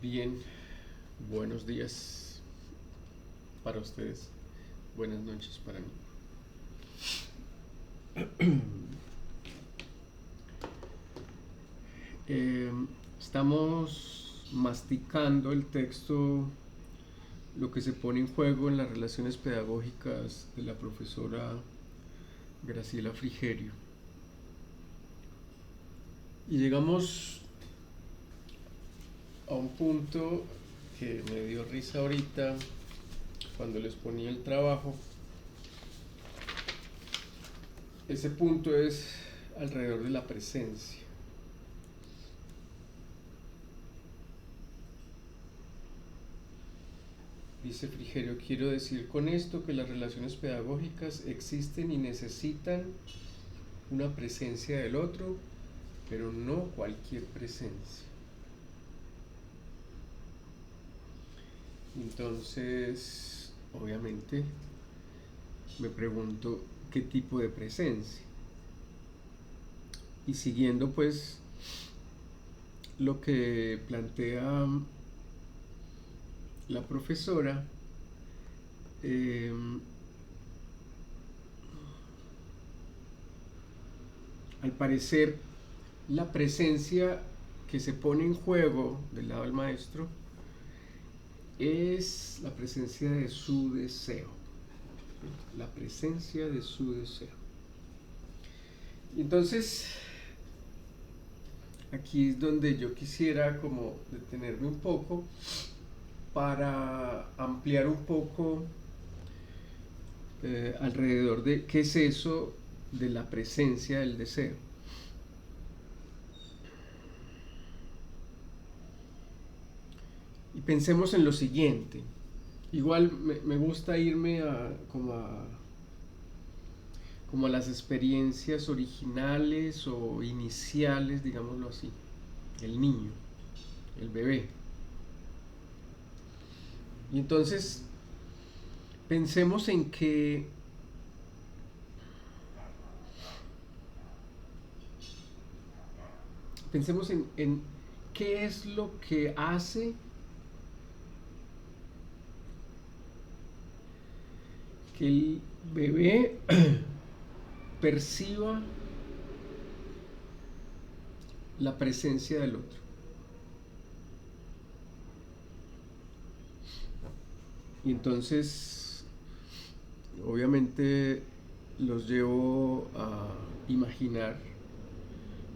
Bien, buenos días para ustedes, buenas noches para mí. Eh, Estamos masticando el texto, lo que se pone en juego en las relaciones pedagógicas de la profesora Graciela Frigerio. Y llegamos a un punto que me dio risa ahorita cuando les ponía el trabajo. Ese punto es alrededor de la presencia. Dice Frigerio, quiero decir con esto que las relaciones pedagógicas existen y necesitan una presencia del otro, pero no cualquier presencia. Entonces, obviamente, me pregunto qué tipo de presencia. Y siguiendo pues lo que plantea la profesora, eh, al parecer la presencia que se pone en juego del lado del maestro es la presencia de su deseo. La presencia de su deseo. Entonces, aquí es donde yo quisiera como detenerme un poco para ampliar un poco alrededor de qué es eso de la presencia del deseo. Y pensemos en lo siguiente. Igual me gusta irme como a las experiencias originales o iniciales, digámoslo así. El niño, el bebé. Y entonces pensemos en que pensemos en qué es lo que hace que el bebé perciba la presencia del otro. Y entonces, obviamente, los llevo a imaginar,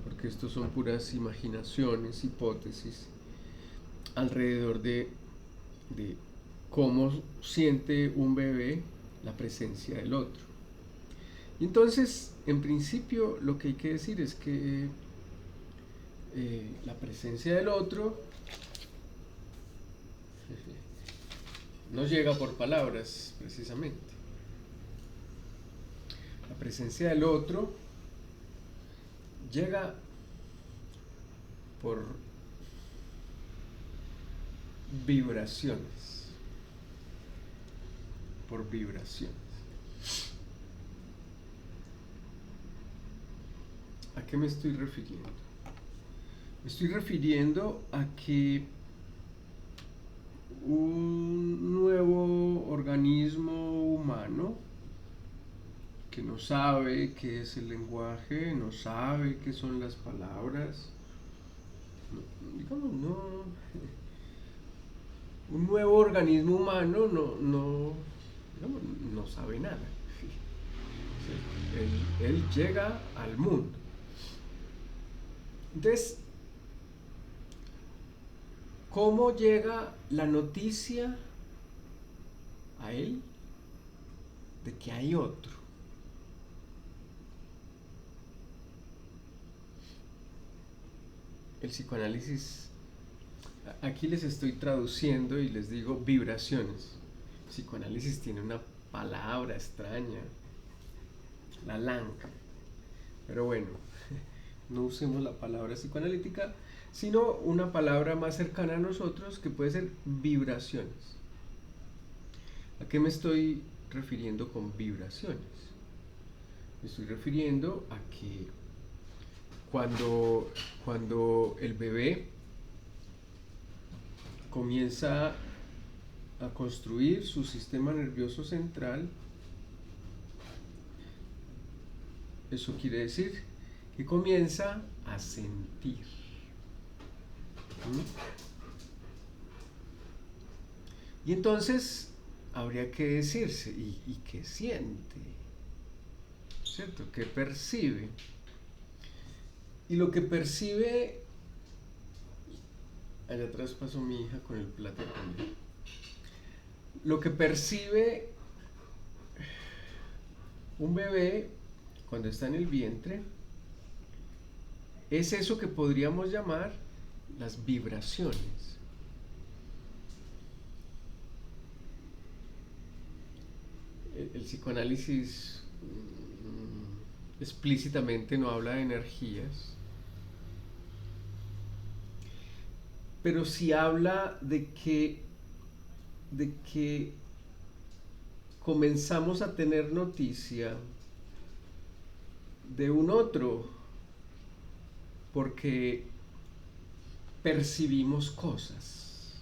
porque estos son puras imaginaciones, hipótesis, alrededor de cómo siente un bebé la presencia del otro. Y entonces, en principio, lo que hay que decir es que la presencia del otro no llega por palabras, precisamente. La presencia del otro llega por vibraciones. Por vibraciones. ¿A qué me estoy refiriendo? Me estoy refiriendo a que un nuevo organismo humano que no sabe qué es el lenguaje, no sabe qué son las palabras, digamos, no, un nuevo organismo humano digamos, no sabe nada. Él llega al mundo. Entonces, ¿cómo llega la noticia a él de que hay otro? El psicoanálisis, aquí les estoy traduciendo y les digo vibraciones. El psicoanálisis tiene una palabra extraña, la lanca. Pero bueno, no usemos la palabra psicoanalítica, sino una palabra más cercana a nosotros que puede ser vibraciones. ¿A qué me estoy refiriendo con vibraciones? Me estoy refiriendo a que cuando el bebé comienza a construir su sistema nervioso central. Eso quiere decir que comienza a sentir. ¿Mm? Y entonces habría que decirse, ¿y qué siente? ¿Cierto? ¿Qué percibe? Y lo que percibe... Allá atrás pasó mi hija con el plato de comida. Lo que percibe un bebé cuando está en el vientre es eso que podríamos llamar las vibraciones. El psicoanálisis explícitamente no habla de energías, pero sí habla de que comenzamos a tener noticia de un otro porque percibimos cosas,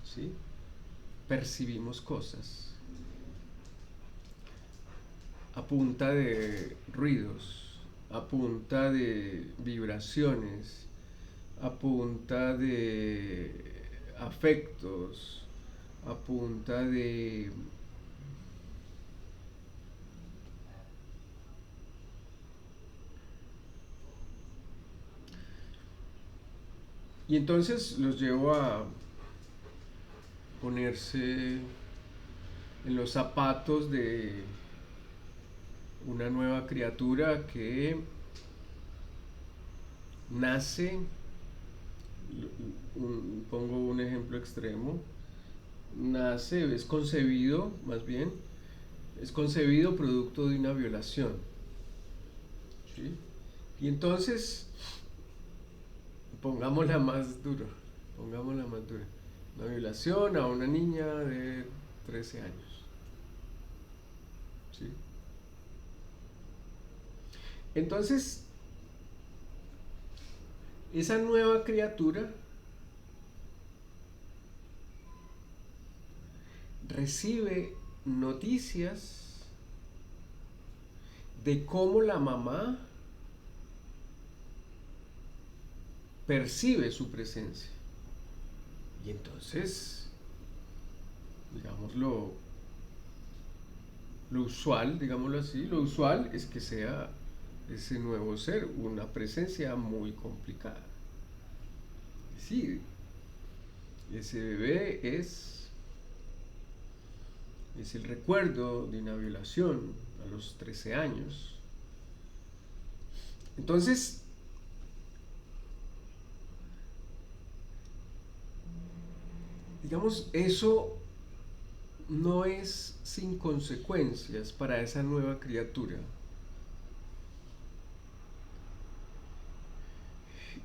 ¿sí? Percibimos cosas a punta de ruidos, a punta de vibraciones, a punta de afectos, a punta de y entonces los llevo a ponerse en los zapatos de una nueva criatura que nace, pongo un ejemplo extremo, nace, es concebido, más bien, es concebido producto de una violación, ¿sí? Y entonces, pongámosla más dura, una violación a una niña de 13 años, ¿sí? Entonces, esa nueva criatura recibe noticias de cómo la mamá percibe su presencia. Y entonces, digamos, lo usual, digámoslo así, lo usual es que sea ese nuevo ser una presencia muy complicada. Sí, ese bebé es el recuerdo de una violación a los 13 años. Entonces, digamos, eso no es sin consecuencias para esa nueva criatura.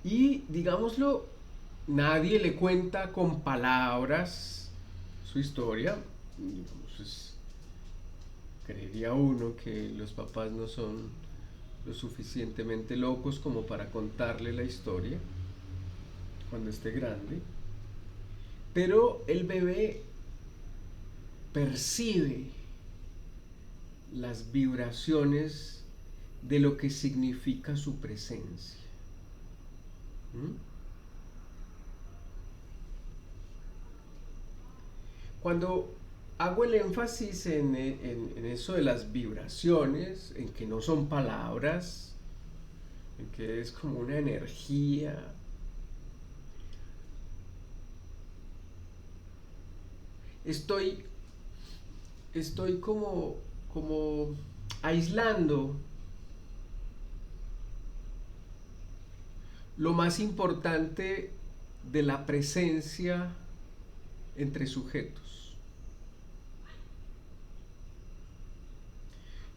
Y, digámoslo, nadie le cuenta con palabras su historia. Digamos, creería uno que los papás no son lo suficientemente locos como para contarle la historia cuando esté grande. Pero el bebé percibe las vibraciones de lo que significa su presencia. Cuando hago el énfasis en eso de las vibraciones, en que no son palabras, en que es como una energía, estoy como aislando lo más importante de la presencia entre sujetos.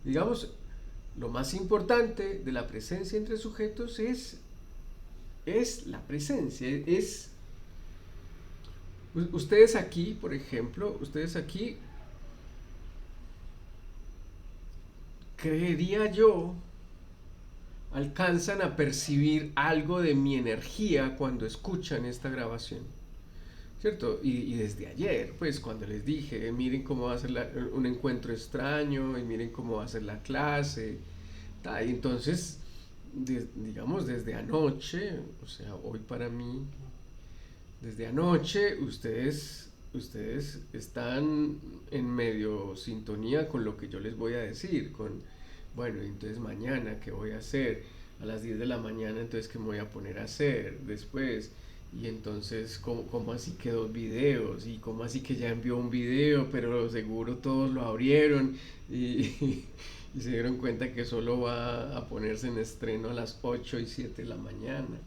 Digamos, lo más importante de la presencia entre sujetos es la presencia, es... Ustedes aquí, por ejemplo, ustedes aquí, creería yo, alcanzan a percibir algo de mi energía cuando escuchan esta grabación. ¿cierto? Y desde ayer, pues cuando les dije, miren cómo va a ser un encuentro extraño y miren cómo va a ser la clase, y entonces, digamos, desde anoche, o sea, hoy para mí, desde anoche ustedes están en medio sintonía con lo que yo les voy a decir, bueno, entonces mañana, ¿qué voy a hacer? A las 10 de la mañana, entonces, ¿qué me voy a poner a hacer después? Y entonces, ¿cómo así que dos videos? ¿Y cómo así que ya envió un video, pero seguro todos lo abrieron y, y se dieron cuenta que solo va a ponerse en estreno a las 8 y 7 de la mañana?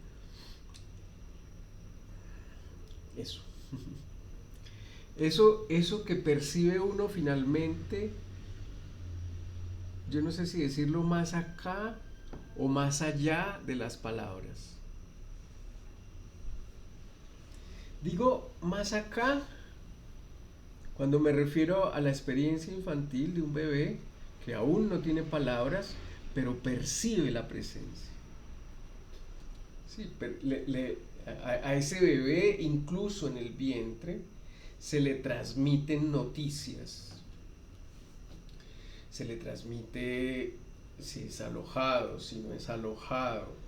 Eso. Eso que percibe uno finalmente, yo no sé si decirlo más acá o más allá de las palabras. Digo más acá cuando me refiero a la experiencia infantil de un bebé que aún no tiene palabras, pero percibe la presencia. Sí, a ese bebé, incluso en el vientre, se le transmiten noticias. Se le transmite si es alojado, si no es alojado.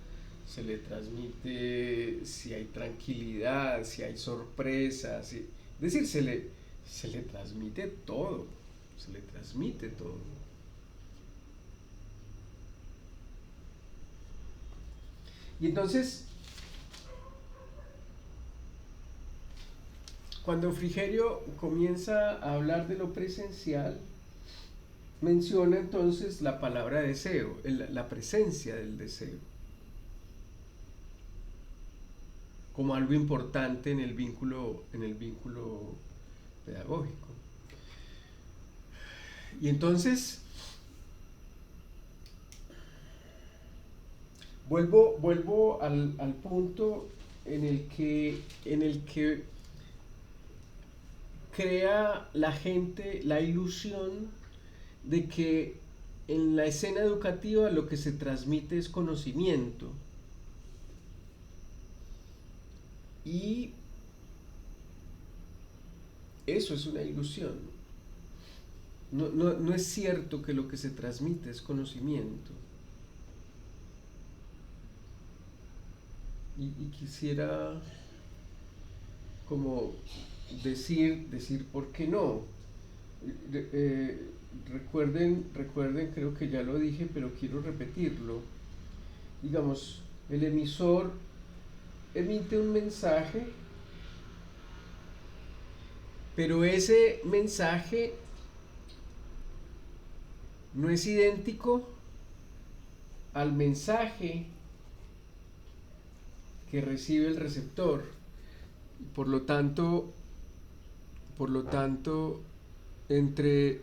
Se le transmite si hay tranquilidad, si hay sorpresas. Es decir, se le transmite todo. Se le transmite todo. Y entonces, cuando Frigerio comienza a hablar de lo presencial, menciona entonces la palabra deseo, la presencia del deseo, como algo importante en el vínculo pedagógico. Y entonces vuelvo al punto en el que crea la gente la ilusión de que en la escena educativa lo que se transmite es conocimiento. Y eso es una ilusión. No es cierto que lo que se transmite es conocimiento. Y quisiera como decir por qué no. Recuerden, creo que ya lo dije, pero quiero repetirlo. Digamos, el emisor emite un mensaje, pero ese mensaje no es idéntico al mensaje que recibe el receptor. Por lo tanto, entre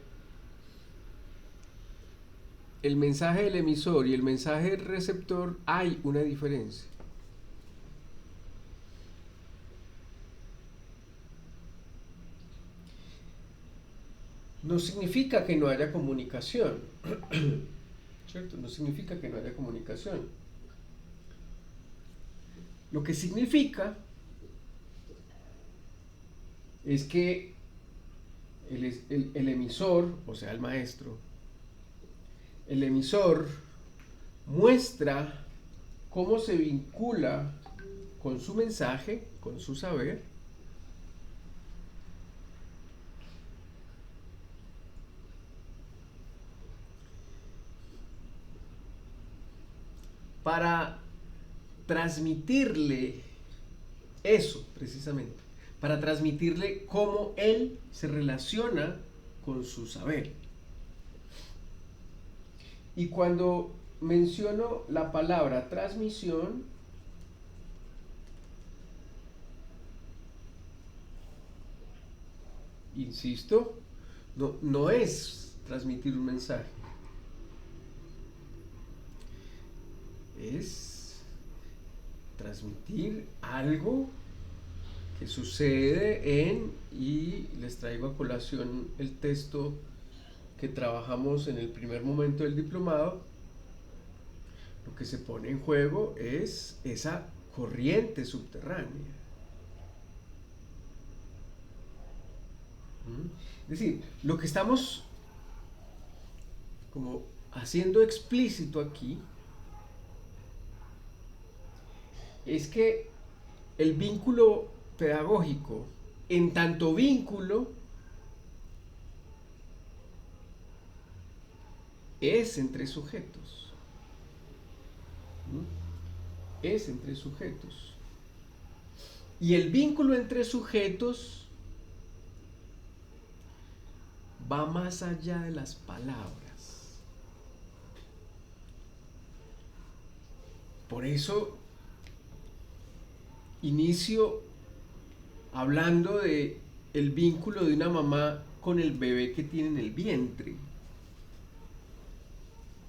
el mensaje del emisor y el mensaje del receptor hay una diferencia. No significa que no haya comunicación, ¿cierto? No significa que no haya comunicación. Lo que significa es que el emisor, o sea, el maestro, el emisor muestra cómo se vincula con su mensaje, con su saber, para transmitirle eso, precisamente, para transmitirle cómo él se relaciona con su saber. Y cuando menciono la palabra transmisión, insisto, no es transmitir un mensaje, es transmitir algo que sucede y les traigo a colación el texto que trabajamos en el primer momento del diplomado. Lo que se pone en juego es esa corriente subterránea. ¿Mm? Es decir, lo que estamos como haciendo explícito aquí es que el vínculo pedagógico, en tanto vínculo, es entre sujetos. ¿Mm? Es entre sujetos. Y el vínculo entre sujetos va más allá de las palabras. Por eso inicio hablando de el vínculo de una mamá con el bebé que tiene en el vientre.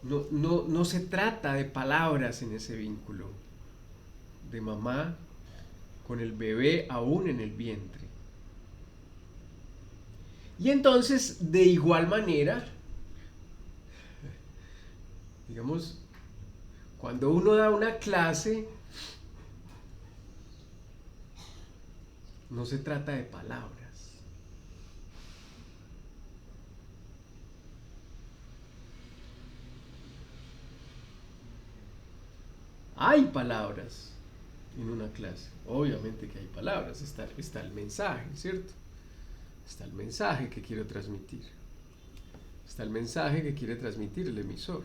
No se trata de palabras en ese vínculo, de mamá con el bebé aún en el vientre. Y entonces, de igual manera, digamos, cuando uno da una clase, no se trata de palabras. Hay palabras en una clase. Obviamente que hay palabras. Está el mensaje, ¿cierto? Está el mensaje que quiero transmitir. Está el mensaje que quiere transmitir el emisor.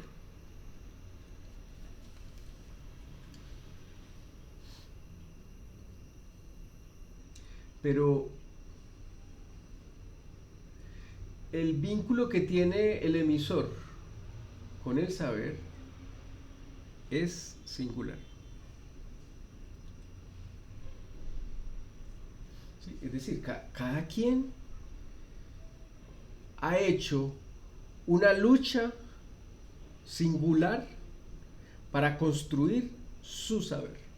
Pero el vínculo que tiene el emisor con el saber es singular. ¿Sí? Es decir, cada quien ha hecho una lucha singular para construir su saber.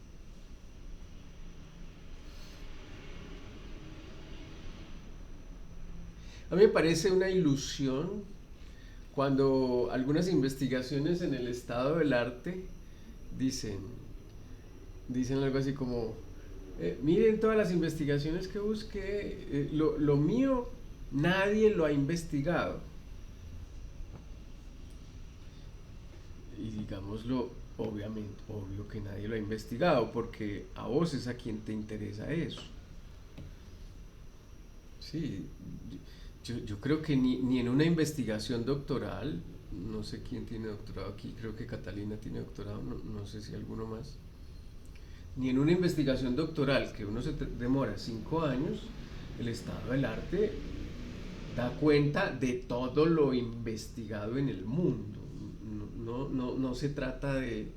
A mí me parece una ilusión cuando algunas investigaciones en el estado del arte dicen, dicen algo así como, miren todas las investigaciones que busqué, lo mío nadie lo ha investigado. Y digámoslo, obviamente, obvio que nadie lo ha investigado, porque a vos es a quien te interesa eso. Sí, yo creo que ni en una investigación doctoral, no sé quién tiene doctorado aquí, creo que Catalina tiene doctorado, no sé si alguno más, ni en una investigación doctoral que uno demora 5 años, el estado del arte da cuenta de todo lo investigado en el mundo. No se trata de,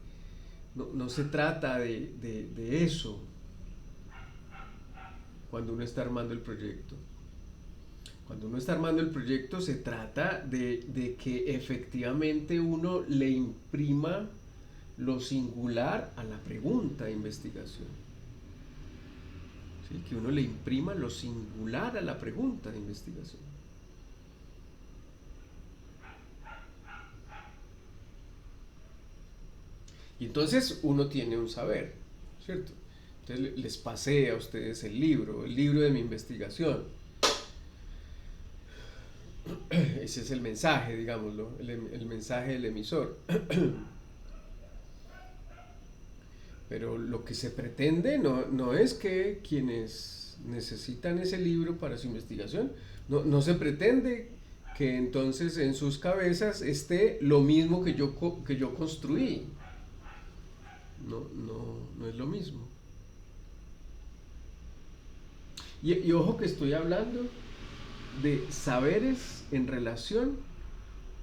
no se trata de eso cuando uno está armando el proyecto. Cuando uno está armando el proyecto se trata de que efectivamente uno le imprima lo singular a la pregunta de investigación. ¿Sí? Que uno le imprima lo singular a la pregunta de investigación. Y entonces uno tiene un saber, ¿cierto? Entonces les pasé a ustedes el libro de mi investigación. Ese es el mensaje, digámoslo, el mensaje del emisor. Pero lo que se pretende no es que quienes necesitan ese libro para su investigación, no se pretende que entonces en sus cabezas esté lo mismo que yo construí. No es lo mismo. Y ojo que estoy hablando de saberes en relación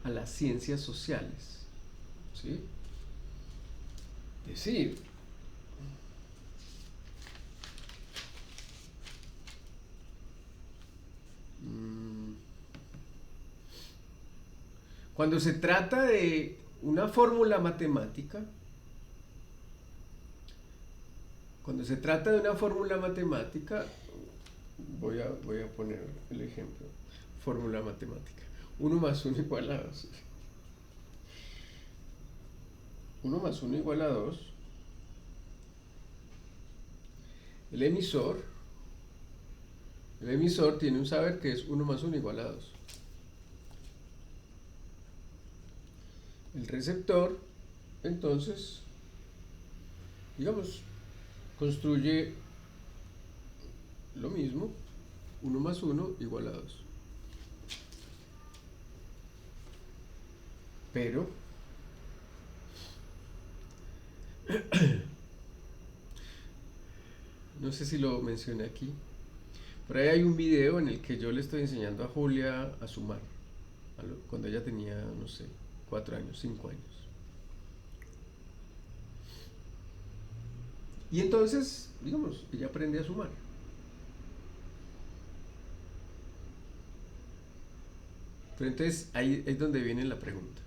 a las ciencias sociales. ¿Sí? Es decir, mm, cuando se trata de una fórmula matemática, cuando se trata de una fórmula matemática, voy a poner el ejemplo. Fórmula matemática. Uno más uno igual a 2. Uno más uno igual a 2. El emisor El emisor tiene un saber que es 1 más 1 igual a 2. El receptor, entonces, digamos, construye lo mismo, 1 más 1 igual a 2. Pero no sé si lo mencioné aquí. Por ahí hay un video en el que yo le estoy enseñando a Julia a sumar, cuando ella tenía, no sé, 4 años, 5 años. Y entonces, digamos, ella aprende a sumar. Pero entonces ahí es donde viene la pregunta.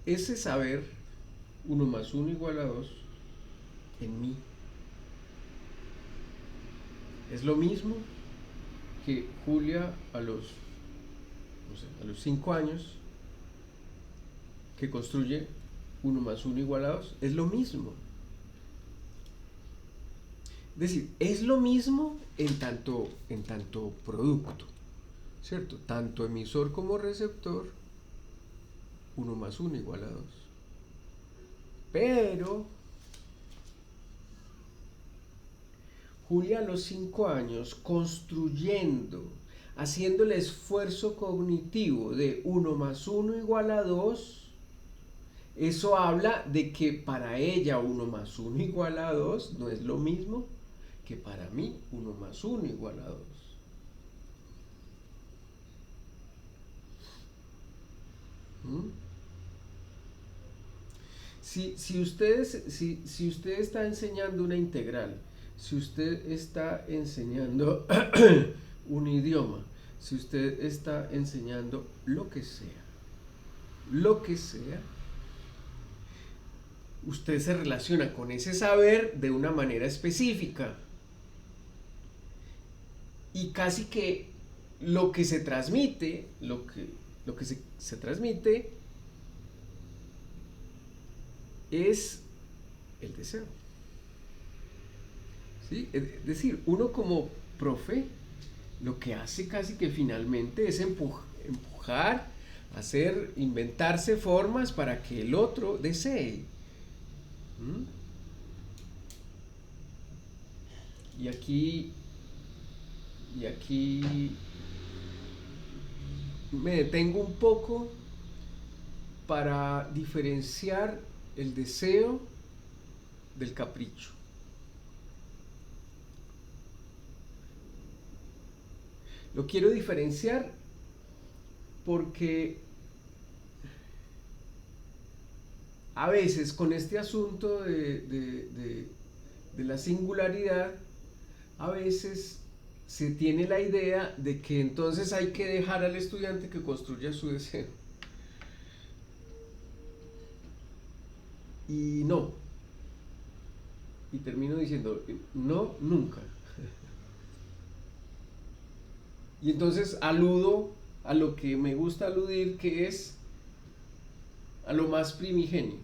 Ese saber 1 más 1 igual a 2 en mí es lo mismo que Julia a los, no sé, a los 5 años, que construye 1 más 1 igual a 2. Es lo mismo. Es decir, es lo mismo en tanto producto, ¿cierto? Tanto emisor como receptor, 1 más 1 igual a 2. Pero Julia a los 5 años construyendo, haciendo el esfuerzo cognitivo de 1 más 1 igual a 2, eso habla de que para ella 1 más 1 igual a 2 no es lo mismo que para mí 1 más 1 igual a 2. ¿Mm? Si usted está enseñando una integral, si usted está enseñando un idioma, si usted está enseñando lo que sea, usted se relaciona con ese saber de una manera específica. Y casi que lo que se transmite, lo que se transmite es el deseo. ¿Sí? Es decir, uno como profe lo que hace casi que finalmente es empujar, hacer, inventarse formas para que el otro desee. ¿Mm? Y aquí me detengo un poco para diferenciar el deseo del capricho. Lo quiero diferenciar porque a veces con este asunto de la singularidad, a veces se tiene la idea de que entonces hay que dejar al estudiante que construya su deseo. Y no. Y termino diciendo, no, nunca. Y entonces aludo a lo que me gusta aludir, que es a lo más primigenio.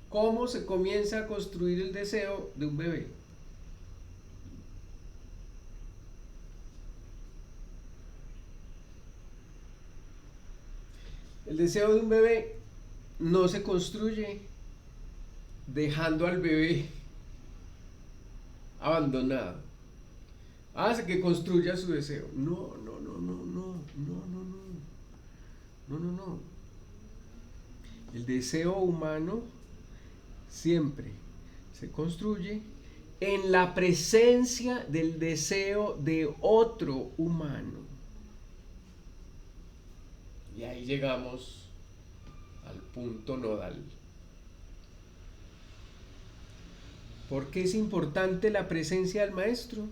¿Cómo se comienza a construir el deseo de un bebé? El deseo de un bebé no se construye dejando al bebé abandonado. Hace que construya su deseo. No, no, no, no, no, no, no, no. No, no, no. El deseo humano siempre se construye en la presencia del deseo de otro humano. Y ahí llegamos al punto nodal. ¿Por qué es importante la presencia del maestro?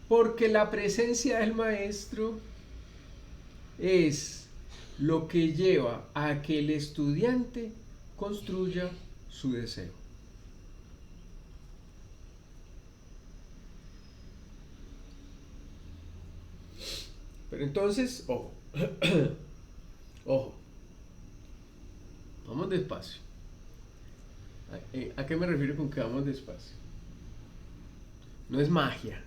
Porque la presencia del maestro es lo que lleva a que el estudiante construya su deseo. Pero entonces, ojo, ojo, vamos despacio. ¿A qué me refiero con que vamos despacio? no es magia.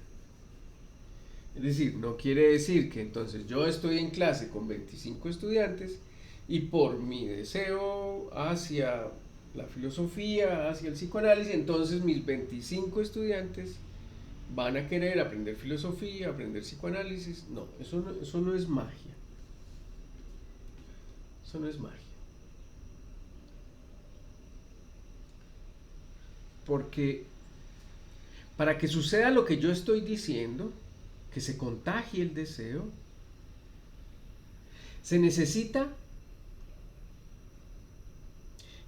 Es decir, no quiere decir que entonces yo estoy en clase con 25 estudiantes y por mi deseo hacia la filosofía, hacia el psicoanálisis, entonces mis 25 estudiantes van a querer aprender filosofía, aprender psicoanálisis. No, eso no es magia. Eso no es magia. Porque para que suceda lo que yo estoy diciendo, que se contagie el deseo, se necesita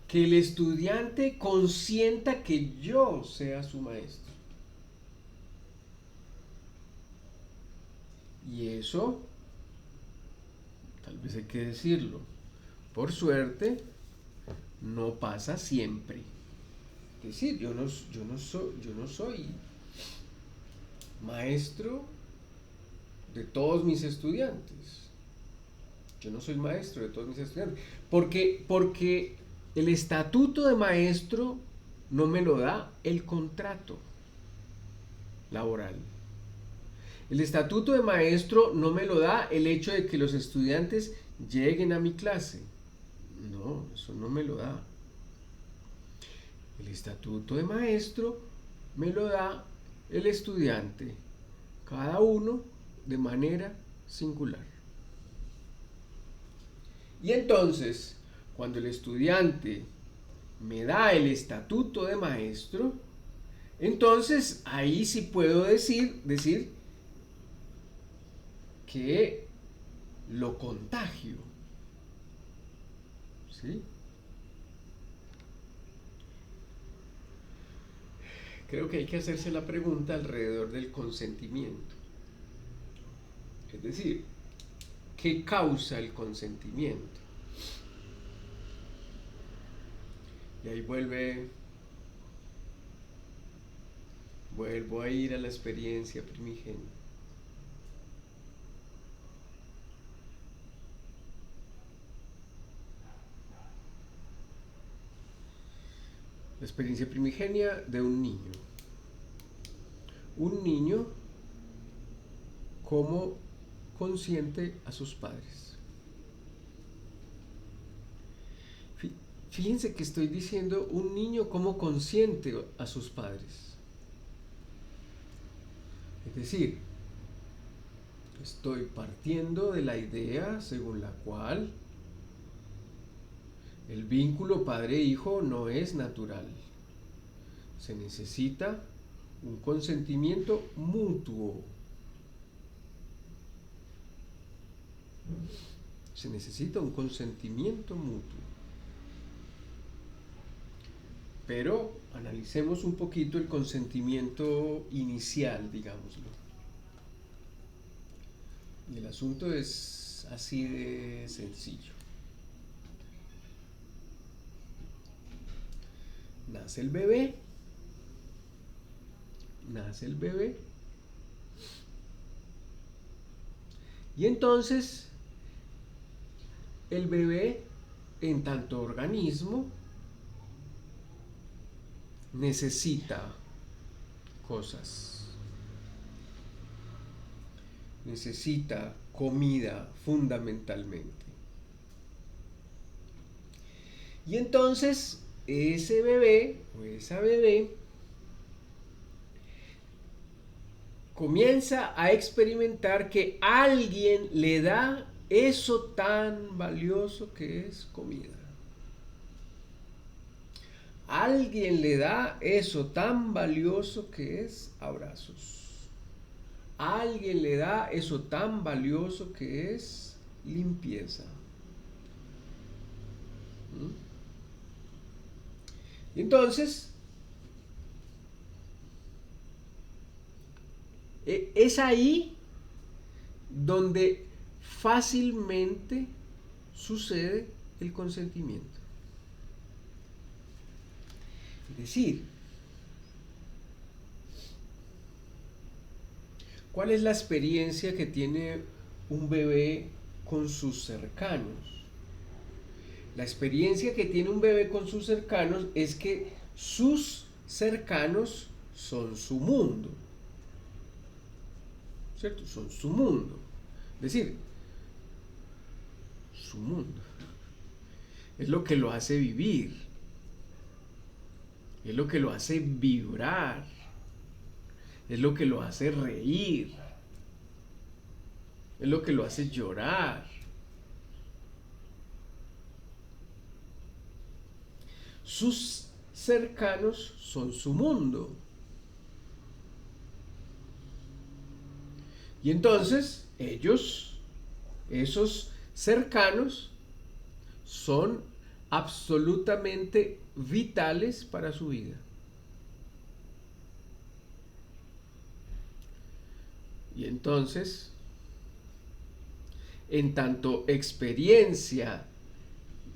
que el estudiante consienta que yo sea su maestro. Y eso, tal vez hay que decirlo, por suerte, no pasa siempre. Es decir, yo no soy maestro de todos mis estudiantes. Yo no soy maestro de todos mis estudiantes. Porque el estatuto de maestro no me lo da el contrato laboral. El estatuto de maestro no me lo da el hecho de que los estudiantes lleguen a mi clase. No, eso no me lo da. El estatuto de maestro me lo da el estudiante, cada uno de manera singular. Y entonces, cuando el estudiante me da el estatuto de maestro, entonces ahí sí puedo decir que lo contagio. ¿Sí? Creo que hay que hacerse la pregunta alrededor del consentimiento. Es decir, ¿qué causa el consentimiento? Y ahí vuelvo a ir a la experiencia primigenia. La experiencia primigenia de un niño. Un niño como consiente a sus padres. Fíjense que estoy diciendo un niño como consiente a sus padres. Es decir, estoy partiendo de la idea según la cual el vínculo padre-hijo no es natural. Se necesita un consentimiento mutuo. Se necesita un consentimiento mutuo. Pero analicemos un poquito el consentimiento inicial, digámoslo. Y el asunto es así de sencillo. Nace el bebé. Y entonces el bebé, en tanto organismo, necesita cosas. Necesita comida fundamentalmente. Y entonces ese bebé o esa bebé comienza a experimentar que alguien le da eso tan valioso que es comida. Alguien le da eso tan valioso que es abrazos. Alguien le da eso tan valioso que es limpieza. Y entonces, es ahí donde fácilmente sucede el consentimiento. Es decir, ¿cuál es la experiencia que tiene un bebé con sus cercanos? La experiencia que tiene un bebé con sus cercanos es que sus cercanos son su mundo. ¿cierto? Son su mundo. Es decir, su mundo. Es lo que lo hace vivir. Es lo que lo hace vibrar. Es lo que lo hace reír. Es lo que lo hace llorar. Sus cercanos son su mundo. Y entonces ellos, esos cercanos, son absolutamente vitales para su vida. Y entonces, en tanto experiencia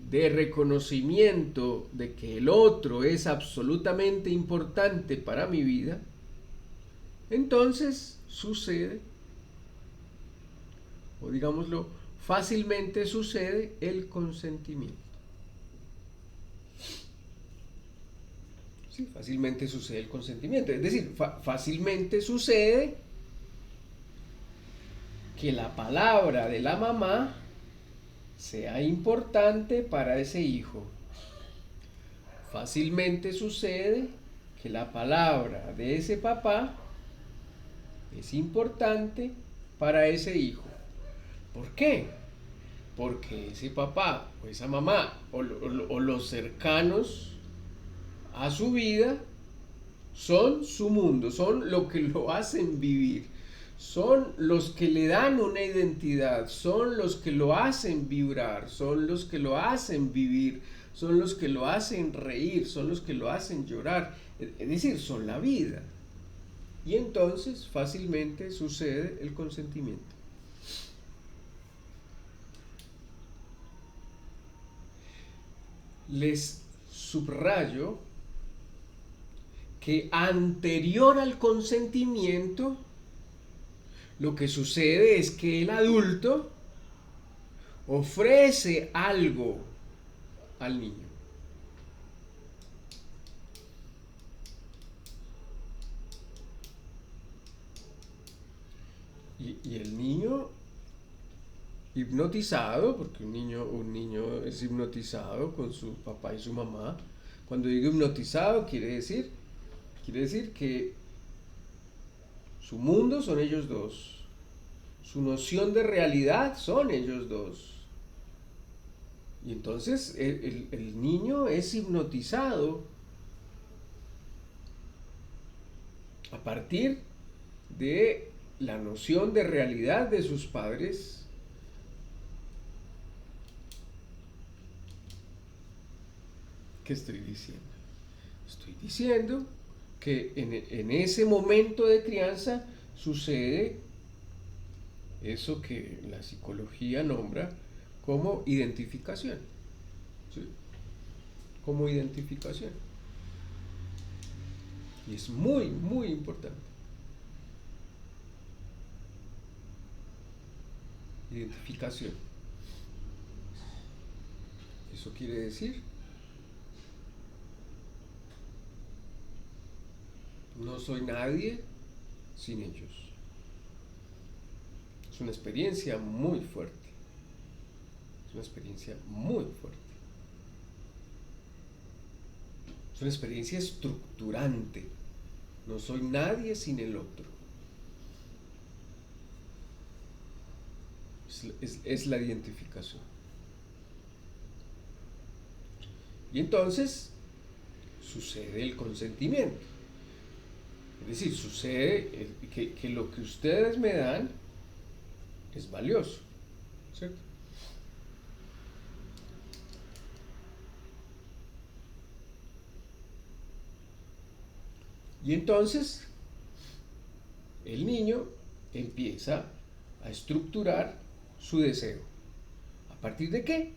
de reconocimiento de que el otro es absolutamente importante para mi vida, entonces sucede, o digámoslo, fácilmente sucede el consentimiento. Sí, fácilmente sucede el consentimiento. Es decir, fácilmente sucede que la palabra de la mamá sea importante para ese hijo. Fácilmente sucede que la palabra de ese papá es importante para ese hijo. ¿Por qué? Porque ese papá o esa mamá o los cercanos a su vida son su mundo, son lo que lo hacen vivir, son los que le dan una identidad, son los que lo hacen vibrar, son los que lo hacen vivir, son los que lo hacen reír, son los que lo hacen llorar, es decir, son la vida. Y entonces fácilmente sucede el consentimiento. Les subrayo que anterior al consentimiento, lo que sucede es que el adulto ofrece algo al niño. Y el niño hipnotizado, porque un niño es hipnotizado con su papá y su mamá. Cuando digo hipnotizado quiere decir que su mundo son ellos dos. Su noción de realidad son ellos dos. Y entonces el niño es hipnotizado a partir de la noción de realidad de sus padres. ¿Qué estoy diciendo? Estoy diciendo que en ese momento de crianza sucede eso que la psicología nombra como identificación. ¿Sí? Como identificación. Y es muy, muy importante. Identificación. Eso quiere decir, no soy nadie sin ellos. Es una experiencia muy fuerte. Es una experiencia muy fuerte. Es una experiencia estructurante. No soy nadie sin el otro. Es la identificación. Y entonces sucede el consentimiento. Es decir, sucede que lo que ustedes me dan es valioso, ¿cierto? Y entonces el niño empieza a estructurar su deseo. ¿A partir de qué?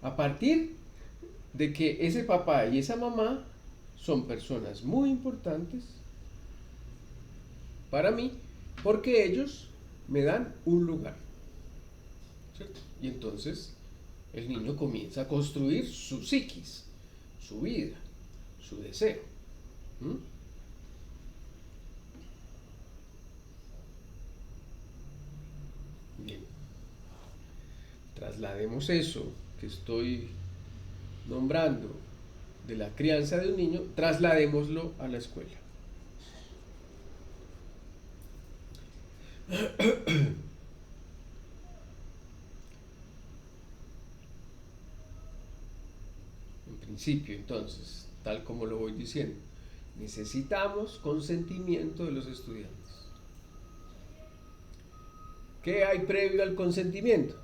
A partir de que ese papá y esa mamá son personas muy importantes para mí porque ellos me dan un lugar, ¿cierto? Y entonces el niño comienza a construir su psiquis, su vida, su deseo. ¿Mm? traslademos eso que estoy nombrando de la crianza de un niño, trasladémoslo a la escuela. En principio, entonces, tal como lo voy diciendo, necesitamos consentimiento de los estudiantes. ¿Qué hay previo al consentimiento?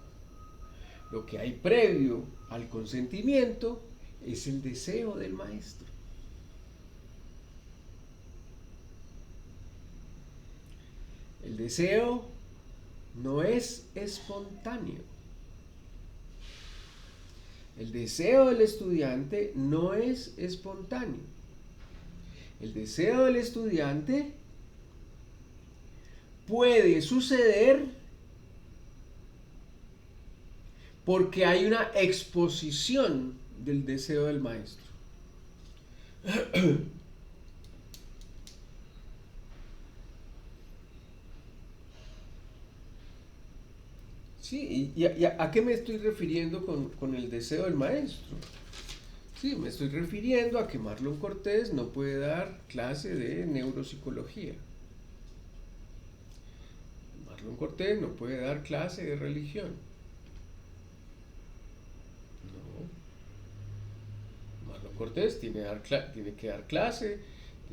Lo que hay previo al consentimiento es el deseo del maestro. El deseo no es espontáneo. El deseo del estudiante no es espontáneo. El deseo del estudiante puede suceder porque hay una exposición del deseo del maestro. Sí, y a qué me estoy refiriendo con el deseo del maestro? Sí, me estoy refiriendo a que Marlon Cortés no puede dar clase de neuropsicología. Marlon Cortés no puede dar clase de religión. No. Marlon Cortés tiene que dar clase de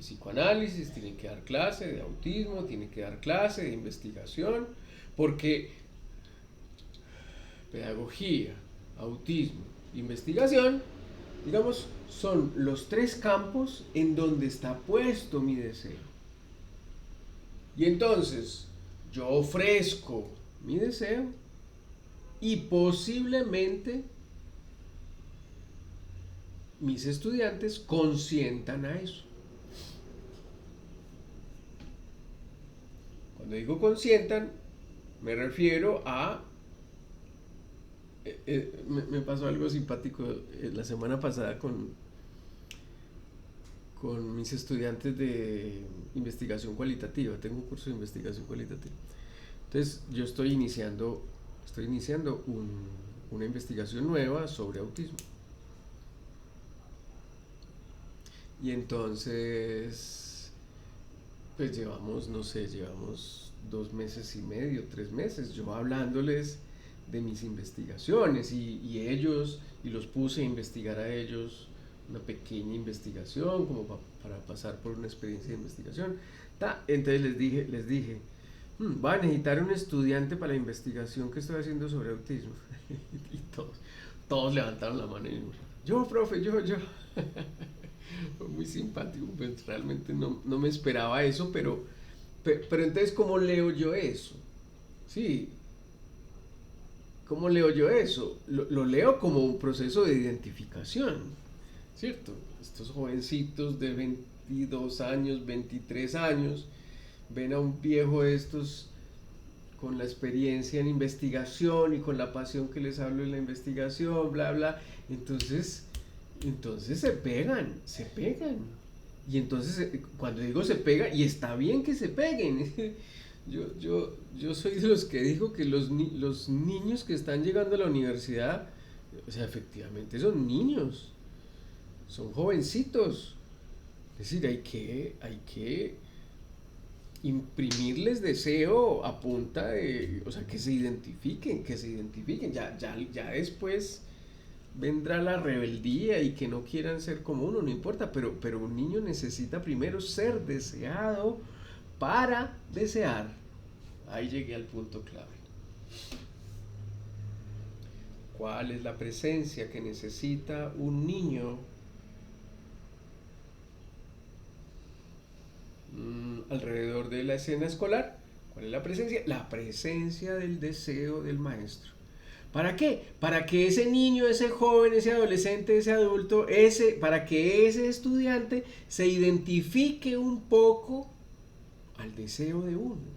psicoanálisis, tiene que dar clase de autismo, tiene que dar clase de investigación, porque pedagogía, autismo, investigación, digamos, son los tres campos en donde está puesto mi deseo. Y entonces yo ofrezco mi deseo y posiblemente mis estudiantes consientan a eso. Cuando digo consientan, me refiero a... me pasó algo simpático la semana pasada con mis estudiantes de investigación cualitativa. Tengo un curso de investigación cualitativa. Entonces yo estoy iniciando una investigación nueva sobre autismo. Y entonces, pues llevamos 2 meses y medio, 3 meses, yo hablándoles de mis investigaciones y los puse a investigar a ellos una pequeña investigación como para pasar por una experiencia de investigación. Entonces les dije, voy a necesitar un estudiante para la investigación que estoy haciendo sobre autismo. Y todos levantaron la mano y yo, profe, yo. Fue muy simpático, pues realmente no me esperaba eso, pero entonces, ¿cómo leo yo eso? Sí, ¿cómo leo yo eso? Lo leo como un proceso de identificación, ¿cierto? Estos jovencitos de 22 años, 23 años, ven a un viejo de estos con la experiencia en investigación y con la pasión que les hablo en la investigación, bla, bla. Entonces se pegan. Y entonces, cuando digo se pega, y está bien que se peguen. Yo soy de los que dijo que los niños que están llegando a la universidad, o sea, efectivamente son niños, son jovencitos. Es decir, hay que imprimirles deseo a punta de, o sea, que se identifiquen. Ya después vendrá la rebeldía y que no quieran ser como uno, no importa, pero un niño necesita primero ser deseado para desear. Ahí llegué al punto clave. ¿Cuál es la presencia que necesita un niño alrededor de la escena escolar? ¿Cuál es la presencia? La presencia del deseo del maestro. ¿Para qué? Para que ese niño, ese joven, ese adolescente, ese adulto, para que ese estudiante se identifique un poco al deseo de uno.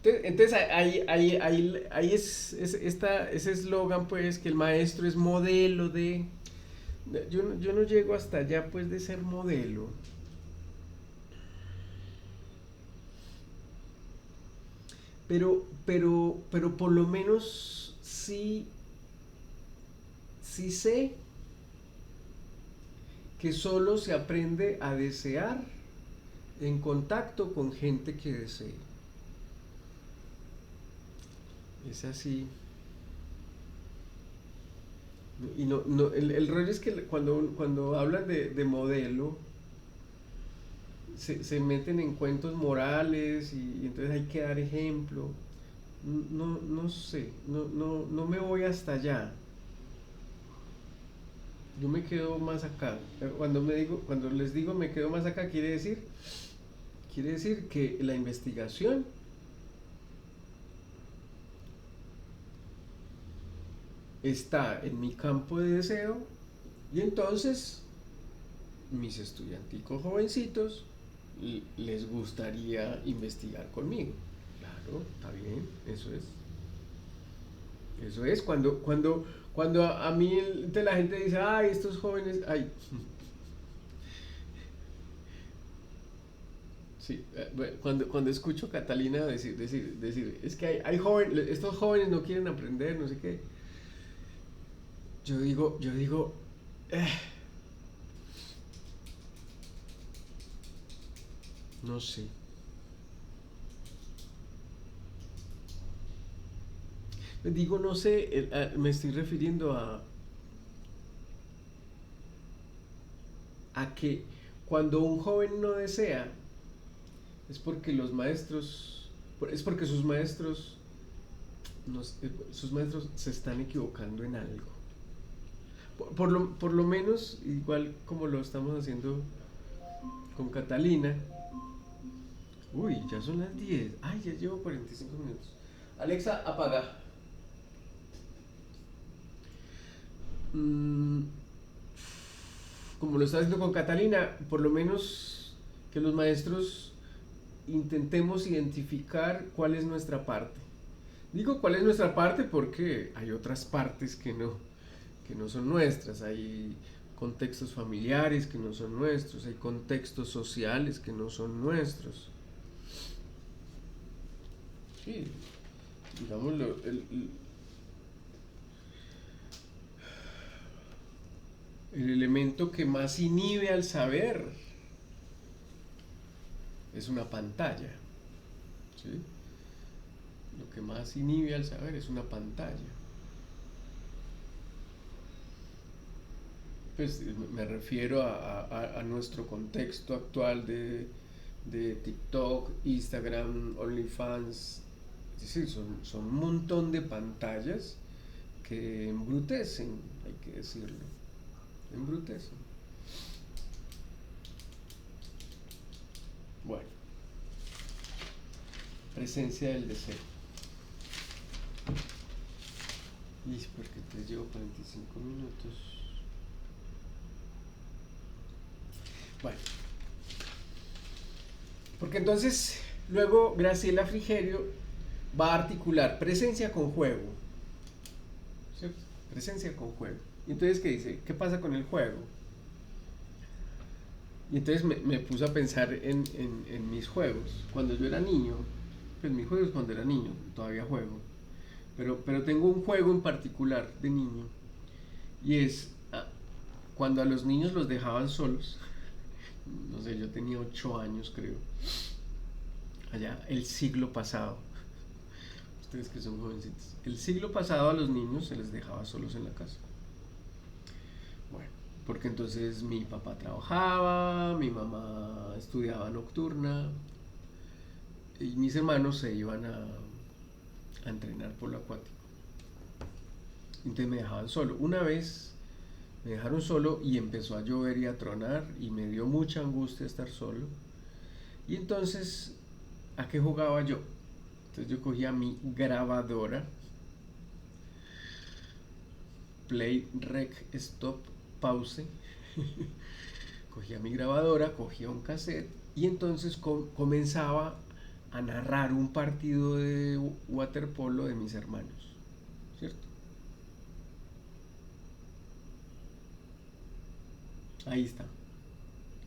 Entonces ahí es ese eslogan, pues, que el maestro es modelo de... Yo no llego hasta allá, pues, de ser modelo. pero por lo menos sí, sí sé que solo se aprende a desear en contacto con gente que desee. Es así. Y el rollo es que cuando hablan de modelo, se meten en cuentos morales y entonces hay que dar ejemplo. No sé, no me voy hasta allá. Yo me quedo más acá. Cuando les digo me quedo más acá, quiere decir que la investigación está en mi campo de deseo y entonces mis estudianticos jovencitos les gustaría investigar conmigo. Claro, está bien, eso es. Eso es, cuando a mí la gente dice, ay, estos jóvenes, ay, sí, bueno, cuando escucho a Catalina decir, es que hay jóvenes, estos jóvenes no quieren aprender, no sé qué, yo digo, eh, no sé. Digo, no sé, me estoy refiriendo a que cuando un joven no desea, es porque los maestros, es porque sus maestros se están equivocando en algo. Por lo menos, igual como lo estamos haciendo con Catalina. Uy, ya son las 10. Ay, ya llevo 45 minutos. Alexa, apaga. Mm, como lo está haciendo con Catalina, por lo menos que los maestros intentemos identificar cuál es nuestra parte. Digo cuál es nuestra parte porque hay otras partes que no son nuestras. Hay contextos familiares que no son nuestros, hay contextos sociales que no son nuestros. Sí, digámoslo, el elemento que más inhibe al saber es una pantalla. ¿Sí? Lo que más inhibe al saber es una pantalla. Pues me refiero a nuestro contexto actual de TikTok, Instagram, OnlyFans. Es decir, son un montón de pantallas que embrutecen, hay que decirlo. Embrutecen. Bueno, presencia del deseo. Y porque te llevo 45 minutos. Bueno, porque entonces luego Graciela Frigerio va a articular presencia con juego, ¿cierto? Presencia con juego. Y entonces, ¿qué dice? ¿Qué pasa con el juego? Y entonces me puse a pensar en mis juegos. Cuando yo era niño, pues mis juegos cuando era niño, todavía juego. Pero tengo un juego en particular de niño. Y es cuando a los niños los dejaban solos. No sé, yo tenía 8 años creo. Allá, el siglo pasado. Ustedes que son jovencitos. El siglo pasado a los niños se les dejaba solos en la casa. Bueno, porque entonces mi papá trabajaba, mi mamá estudiaba nocturna y mis hermanos se iban a entrenar por lo acuático. Entonces me dejaban solo. Una vez me dejaron solo y empezó a llover y a tronar y me dio mucha angustia estar solo. Y entonces, ¿a qué jugaba yo? Entonces yo cogía mi grabadora, play, rec, stop, pause. Cogía mi grabadora, cogía un cassette y entonces comenzaba a narrar un partido de waterpolo de mis hermanos, ¿cierto? Ahí está.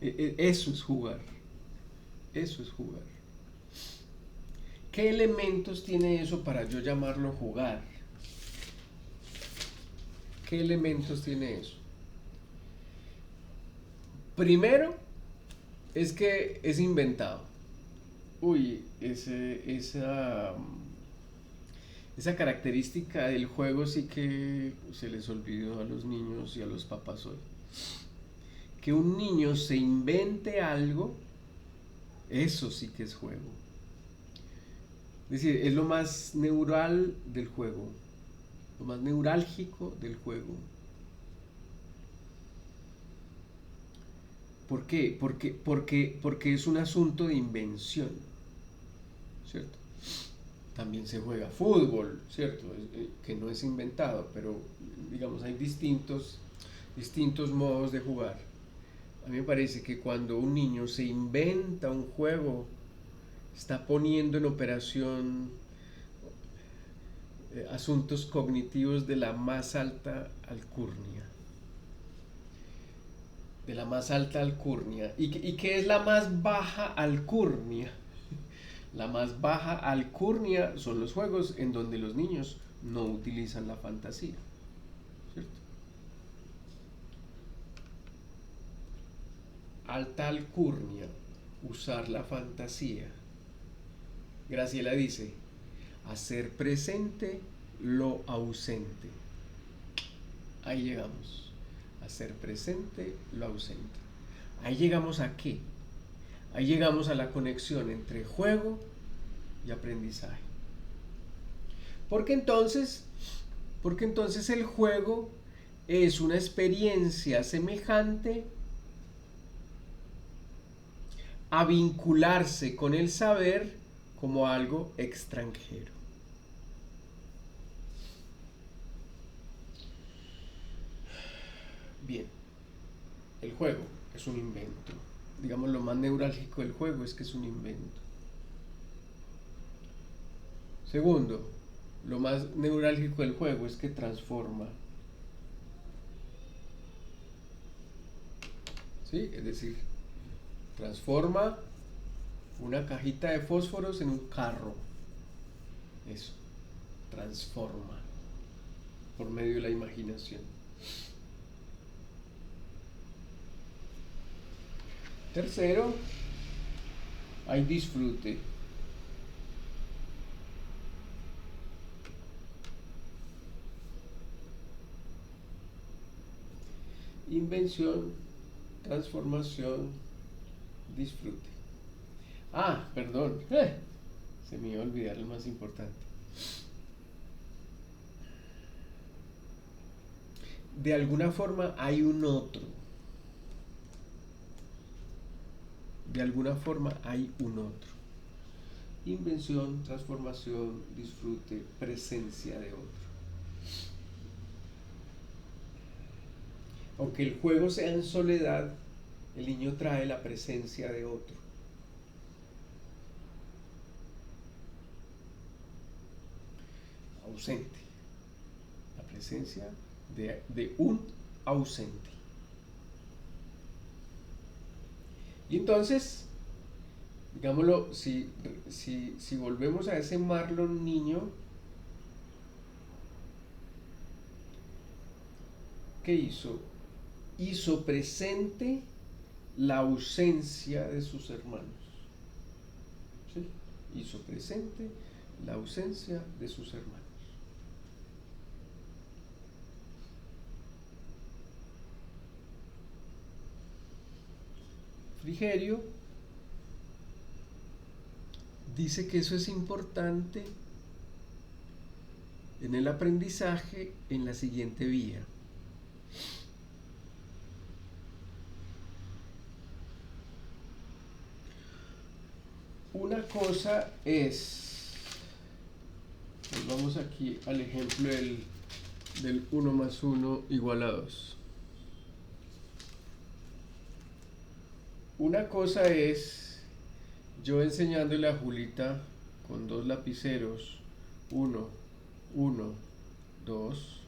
Eso es jugar. Eso es jugar. ¿Qué elementos tiene eso para yo llamarlo jugar? ¿Qué elementos tiene eso? Primero, es que es inventado. Uy, esa característica del juego sí que se les olvidó a los niños y a los papás hoy. Que un niño se invente algo, eso sí que es juego. Es decir, es lo más neural del juego, lo más neurálgico del juego. ¿Por qué? Porque es un asunto de invención, ¿cierto? También se juega fútbol, ¿cierto? Que no es inventado, pero digamos hay distintos modos de jugar. A mí me parece que cuando un niño se inventa un juego, está poniendo en operación asuntos cognitivos de la más alta alcurnia. De la más alta alcurnia. ¿Y qué es la más baja alcurnia? La más baja alcurnia son los juegos en donde los niños no utilizan la fantasía, ¿cierto? Alta alcurnia, usar la fantasía. Graciela dice, hacer presente lo ausente. Ahí llegamos. Hacer presente lo ausente. Ahí llegamos a qué? Ahí llegamos a la conexión entre juego y aprendizaje. Porque entonces, porque entonces el juego es una experiencia semejante a vincularse con el saber como algo extranjero. Bien, el juego es un invento. Digamos, lo más neurálgico del juego es que es un invento. Segundo, lo más neurálgico del juego es que transforma. ¿Sí? Es decir, transforma una cajita de fósforos en un carro. Eso, transforma por medio de la imaginación. Tercero, hay disfrute. Invención, transformación, disfrute. Ah, perdón, se me iba a olvidar lo más importante. De alguna forma hay un otro. De alguna forma hay un otro. Invención, transformación, disfrute, presencia de otro. Aunque el juego sea en soledad, el niño trae la presencia de otro. Ausente. La presencia de un ausente. Y entonces, digámoslo, si volvemos a ese Marlon niño, ¿qué hizo? Hizo presente la ausencia de sus hermanos. ¿Sí? Hizo presente la ausencia de sus hermanos. Frigerio dice que eso es importante en el aprendizaje en la siguiente vía. Una cosa es, vamos aquí al ejemplo del 1 más 1 igual a 2. Una cosa es yo enseñándole a Julita con dos lapiceros, 1, 1, 2,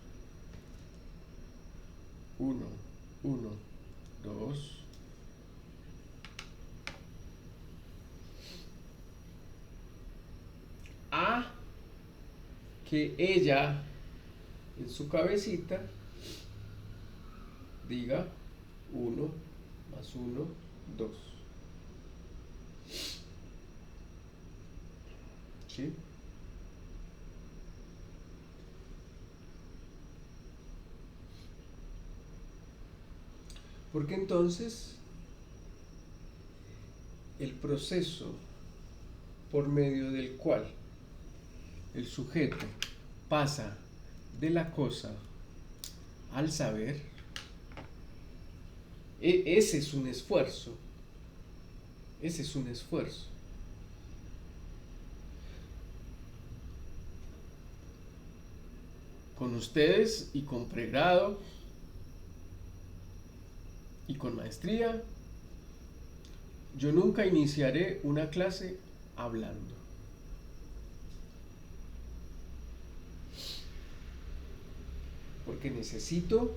1, 1, 2. que ella en su cabecita diga 1 más 1, 2. ¿Sí? Porque entonces el proceso por medio del cual el sujeto pasa de la cosa al saber, ese es un esfuerzo. Ese es un esfuerzo. Con ustedes y con pregrado y con maestría, yo nunca iniciaré una clase hablando. Porque necesito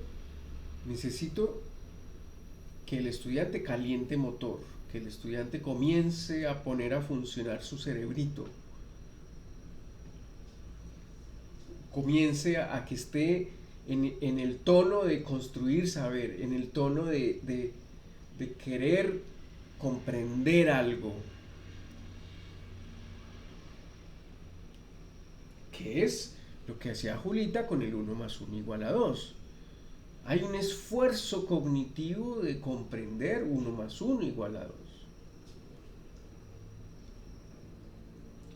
que el estudiante caliente motor, que el estudiante comience a poner a funcionar su cerebrito, comience a que esté en el tono de construir saber, en el tono de querer comprender algo, que es lo que hacía Julita con el 1 más 1 igual a 2. Hay un esfuerzo cognitivo de comprender 1 más 1 igual a 2.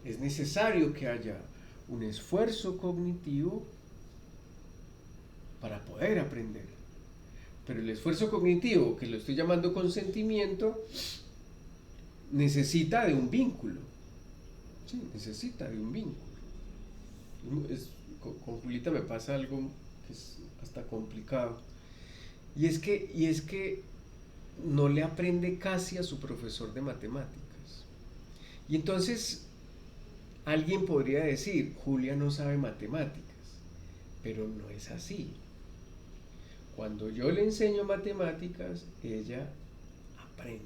Es necesario que haya un esfuerzo cognitivo para poder aprender. Pero el esfuerzo cognitivo, que lo estoy llamando consentimiento, necesita de un vínculo. Sí, necesita de un vínculo. Con Julita me pasa algo que es hasta complicado. Y es que no le aprende casi a su profesor de matemáticas. Y entonces alguien podría decir, Julia no sabe matemáticas, pero no es así. Cuando yo le enseño matemáticas, ella aprende.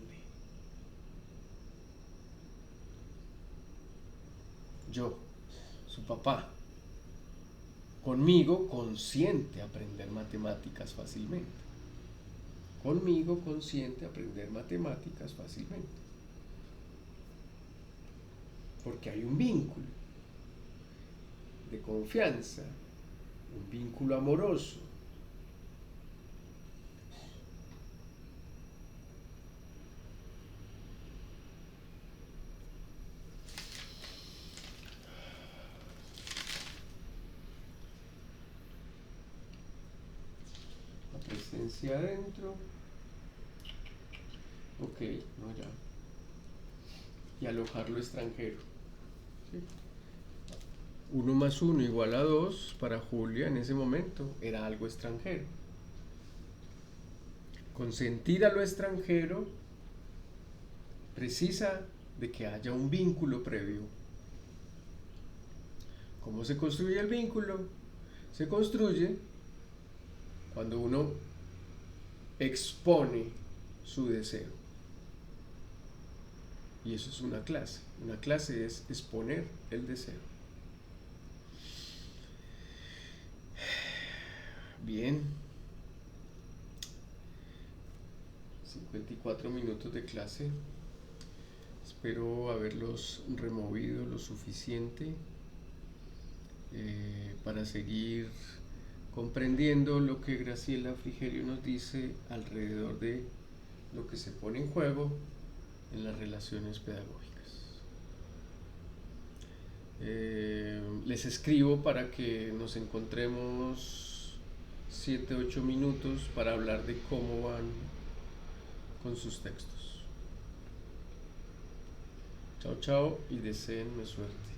Yo, su papá, conmigo consiente aprender matemáticas fácilmente. Conmigo consiente aprender matemáticas fácilmente. Porque hay un vínculo de confianza, un vínculo amoroso. La presencia adentro. Ok, no ya. Y alojar lo extranjero. ¿Sí? 1 más 1 igual a 2 para Julia en ese momento era algo extranjero. Consentir a lo extranjero precisa de que haya un vínculo previo. ¿Cómo se construye el vínculo? Se construye cuando uno expone su deseo. Y eso es una clase. Una clase es exponer el deseo. Bien. 54 minutos de clase. Espero haberlos removido lo suficiente para seguir comprendiendo lo que Graciela Frigerio nos dice alrededor de lo que se pone en juego en las relaciones pedagógicas. Les escribo para que nos encontremos 7-8 minutos para hablar de cómo van con sus textos. Chao, chao y deseenme suerte.